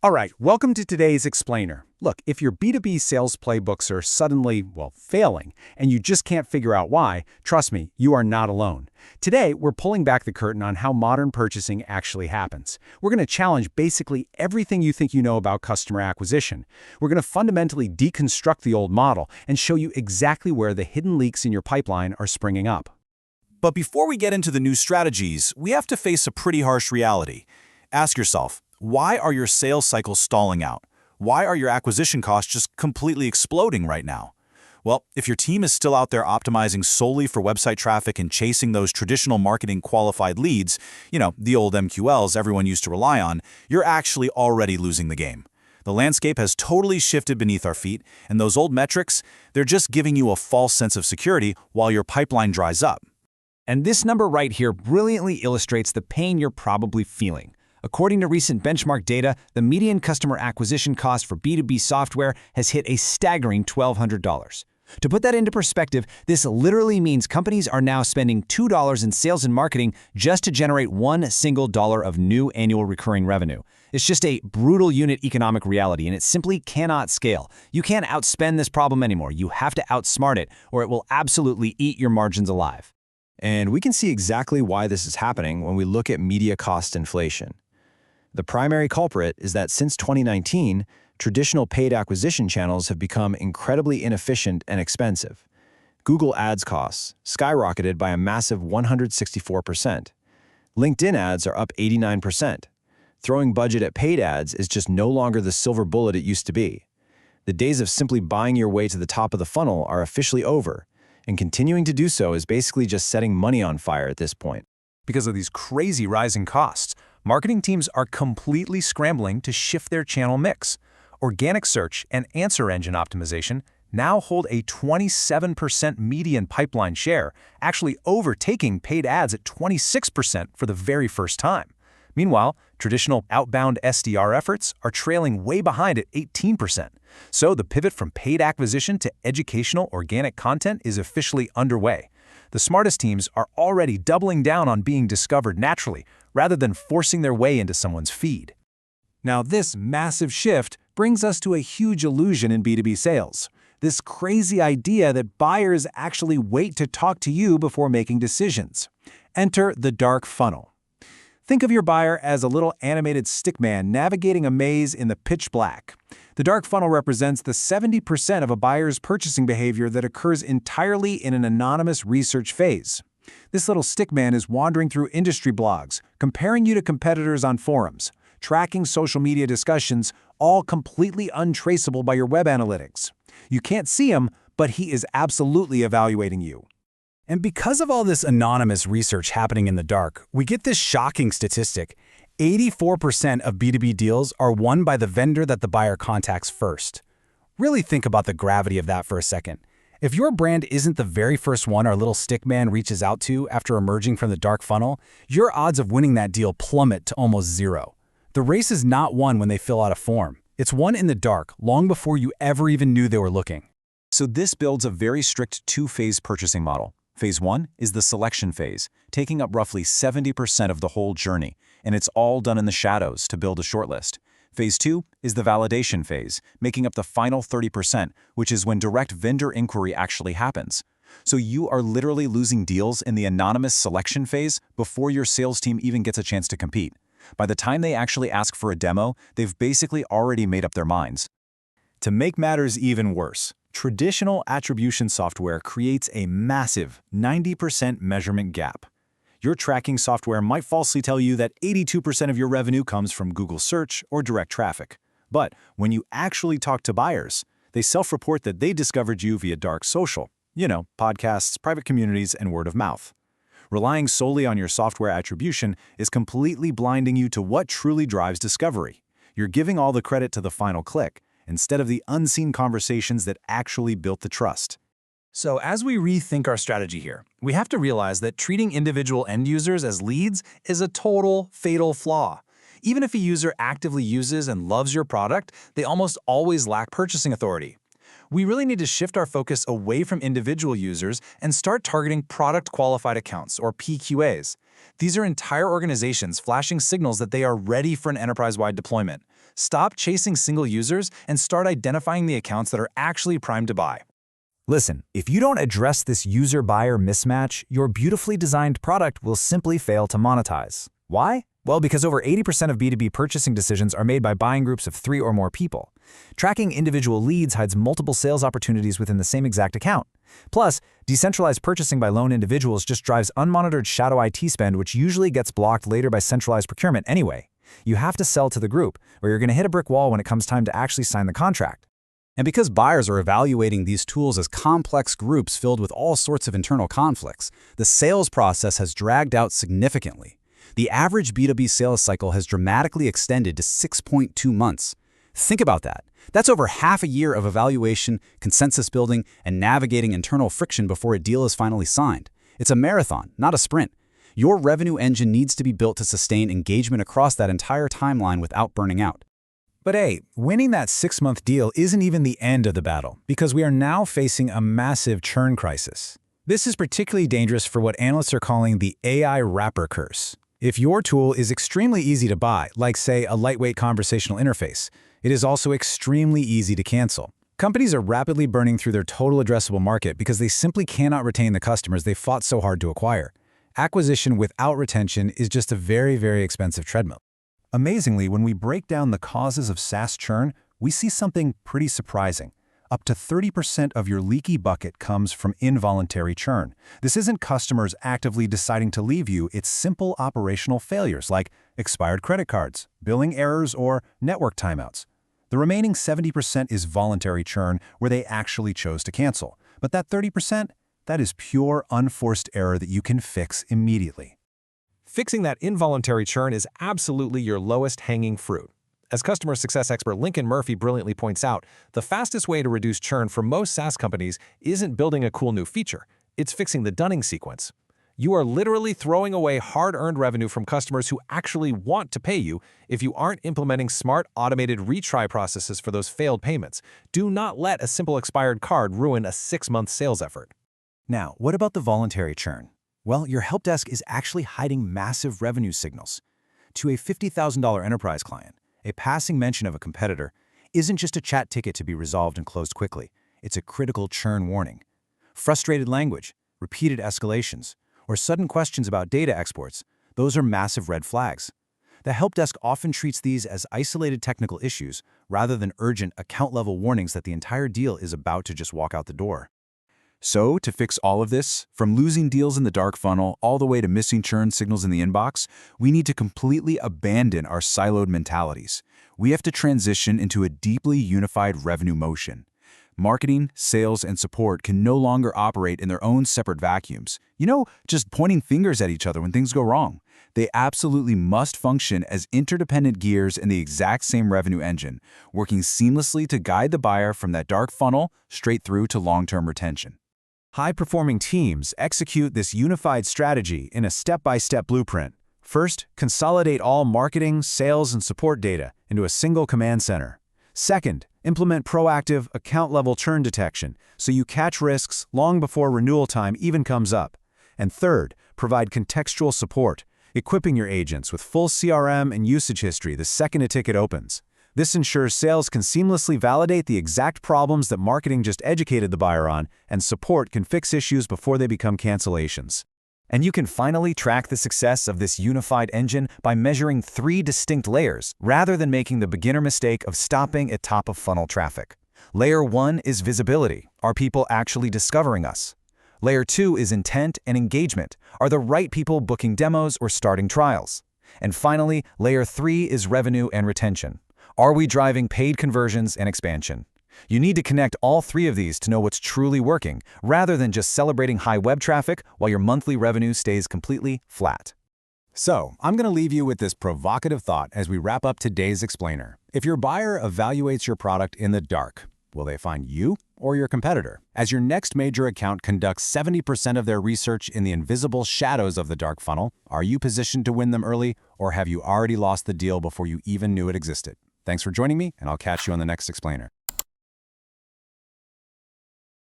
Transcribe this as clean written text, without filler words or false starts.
All right, welcome to today's Explainer. Look, if your B2B sales playbooks are suddenly, failing, and you just can't figure out why, trust me, you are not alone. Today, we're pulling back the curtain on how modern purchasing actually happens. We're going to challenge basically everything you think you know about customer acquisition. We're going to fundamentally deconstruct the old model and show you exactly where the hidden leaks in your pipeline are springing up. But before we get into the new strategies, we have to face a pretty harsh reality. Ask yourself, why are your sales cycles stalling out? Why are your acquisition costs just completely exploding right now? Well, if your team is still out there optimizing solely for website traffic and chasing those traditional marketing qualified leads, the old MQLs everyone used to rely on, you're actually already losing the game. The landscape has totally shifted beneath our feet, and those old metrics, they're just giving you a false sense of security while your pipeline dries up. And this number right here brilliantly illustrates the pain you're probably feeling. According to recent benchmark data, the median customer acquisition cost for B2B software has hit a staggering $1,200. To put that into perspective, this literally means companies are now spending $2 in sales and marketing just to generate $1 single of new annual recurring revenue. It's just a brutal unit economic reality, and it simply cannot scale. You can't outspend this problem anymore. You have to outsmart it, or it will absolutely eat your margins alive. And we can see exactly why this is happening when we look at media cost inflation. The primary culprit is that since 2019, traditional paid acquisition channels have become incredibly inefficient and expensive. Google Ads costs skyrocketed by a massive 164%. LinkedIn ads are up 89%. Throwing budget at paid ads is just no longer the silver bullet it used to be. The days of simply buying your way to the top of the funnel are officially over, and continuing to do so is basically just setting money on fire at this point. Because of these crazy rising costs, marketing teams are completely scrambling to shift their channel mix. Organic search and answer engine optimization now hold a 27% median pipeline share, actually overtaking paid ads at 26% for the very first time. Meanwhile, traditional outbound SDR efforts are trailing way behind at 18%. So the pivot from paid acquisition to educational organic content is officially underway. The smartest teams are already doubling down on being discovered naturally, rather than forcing their way into someone's feed. Now, this massive shift brings us to a huge illusion in B2B sales. This crazy idea that buyers actually wait to talk to you before making decisions. Enter the dark funnel. Think of your buyer as a little animated stickman navigating a maze in the pitch black. The dark funnel represents the 70% of a buyer's purchasing behavior that occurs entirely in an anonymous research phase. This little stickman is wandering through industry blogs, comparing you to competitors on forums, tracking social media discussions, all completely untraceable by your web analytics. You can't see him, but he is absolutely evaluating you. And because of all this anonymous research happening in the dark, we get this shocking statistic. 84% of B2B deals are won by the vendor that the buyer contacts first. Really think about the gravity of that for a second. If your brand isn't the very first one our little stickman reaches out to after emerging from the dark funnel, your odds of winning that deal plummet to almost zero. The race is not won when they fill out a form. It's won in the dark, long before you ever even knew they were looking. So this builds a very strict two-phase purchasing model. Phase 1 is the selection phase, taking up roughly 70% of the whole journey, and it's all done in the shadows to build a shortlist. Phase 2 is the validation phase, making up the final 30%, which is when direct vendor inquiry actually happens. So you are literally losing deals in the anonymous selection phase before your sales team even gets a chance to compete. By the time they actually ask for a demo, they've basically already made up their minds. To make matters even worse, traditional attribution software creates a massive 90% measurement gap. Your tracking software might falsely tell you that 82% of your revenue comes from Google search or direct traffic. But when you actually talk to buyers, they self-report that they discovered you via dark social, podcasts, private communities, and word of mouth. Relying solely on your software attribution is completely blinding you to what truly drives discovery. You're giving all the credit to the final click, instead of the unseen conversations that actually built the trust. So as we rethink our strategy here, we have to realize that treating individual end users as leads is a total, fatal flaw. Even if a user actively uses and loves your product, they almost always lack purchasing authority. We really need to shift our focus away from individual users and start targeting product-qualified accounts, or PQAs. These are entire organizations flashing signals that they are ready for an enterprise-wide deployment. Stop chasing single users and start identifying the accounts that are actually primed to buy. Listen, if you don't address this user-buyer mismatch, your beautifully designed product will simply fail to monetize. Why? Well, because over 80% of B2B purchasing decisions are made by buying groups of 3 or more people. Tracking individual leads hides multiple sales opportunities within the same exact account. Plus, decentralized purchasing by lone individuals just drives unmonitored shadow IT spend, which usually gets blocked later by centralized procurement anyway. You have to sell to the group, or you're going to hit a brick wall when it comes time to actually sign the contract. And because buyers are evaluating these tools as complex groups filled with all sorts of internal conflicts, the sales process has dragged out significantly. The average B2B sales cycle has dramatically extended to 6.2 months. Think about that. That's over half a year of evaluation, consensus building, and navigating internal friction before a deal is finally signed. It's a marathon, not a sprint. Your revenue engine needs to be built to sustain engagement across that entire timeline without burning out. But hey, winning that 6-month deal isn't even the end of the battle, because we are now facing a massive churn crisis. This is particularly dangerous for what analysts are calling the AI wrapper curse. If your tool is extremely easy to buy, like say a lightweight conversational interface, it is also extremely easy to cancel. Companies are rapidly burning through their total addressable market because they simply cannot retain the customers they fought so hard to acquire. Acquisition without retention is just a very, very expensive treadmill. Amazingly, when we break down the causes of SaaS churn, we see something pretty surprising. Up to 30% of your leaky bucket comes from involuntary churn. This isn't customers actively deciding to leave you, it's simple operational failures like expired credit cards, billing errors, or network timeouts. The remaining 70% is voluntary churn where they actually chose to cancel. But that 30%, that is pure unforced error that you can fix immediately. Fixing that involuntary churn is absolutely your lowest hanging fruit. As customer success expert Lincoln Murphy brilliantly points out, the fastest way to reduce churn for most SaaS companies isn't building a cool new feature, it's fixing the Dunning sequence. You are literally throwing away hard-earned revenue from customers who actually want to pay you if you aren't implementing smart, automated retry processes for those failed payments. Do not let a simple expired card ruin a 6-month sales effort. Now, what about the voluntary churn? Well, your help desk is actually hiding massive revenue signals. To a $50,000 enterprise client, a passing mention of a competitor isn't just a chat ticket to be resolved and closed quickly. It's a critical churn warning. Frustrated language, repeated escalations, or sudden questions about data exports, those are massive red flags. The help desk often treats these as isolated technical issues rather than urgent account-level warnings that the entire deal is about to just walk out the door. So, to fix all of this, from losing deals in the dark funnel all the way to missing churn signals in the inbox, we need to completely abandon our siloed mentalities. We have to transition into a deeply unified revenue motion. Marketing, sales, and support can no longer operate in their own separate vacuums. Just pointing fingers at each other when things go wrong. They absolutely must function as interdependent gears in the exact same revenue engine, working seamlessly to guide the buyer from that dark funnel straight through to long-term retention. High-performing teams execute this unified strategy in a step-by-step blueprint. First, consolidate all marketing, sales, and support data into a single command center. Second, implement proactive, account-level churn detection so you catch risks long before renewal time even comes up. And third, provide contextual support, equipping your agents with full CRM and usage history the second a ticket opens. This ensures sales can seamlessly validate the exact problems that marketing just educated the buyer on, and support can fix issues before they become cancellations. And you can finally track the success of this unified engine by measuring 3 distinct layers, rather than making the beginner mistake of stopping at top-of-funnel traffic. Layer 1 is visibility. Are people actually discovering us? Layer 2 is intent and engagement. Are the right people booking demos or starting trials? And finally, Layer 3 is revenue and retention. Are we driving paid conversions and expansion? You need to connect all 3 of these to know what's truly working, rather than just celebrating high web traffic while your monthly revenue stays completely flat. So, I'm going to leave you with this provocative thought as we wrap up today's explainer. If your buyer evaluates your product in the dark, will they find you or your competitor? As your next major account conducts 70% of their research in the invisible shadows of the dark funnel, are you positioned to win them early, or have you already lost the deal before you even knew it existed? Thanks for joining me, and I'll catch you on the next explainer.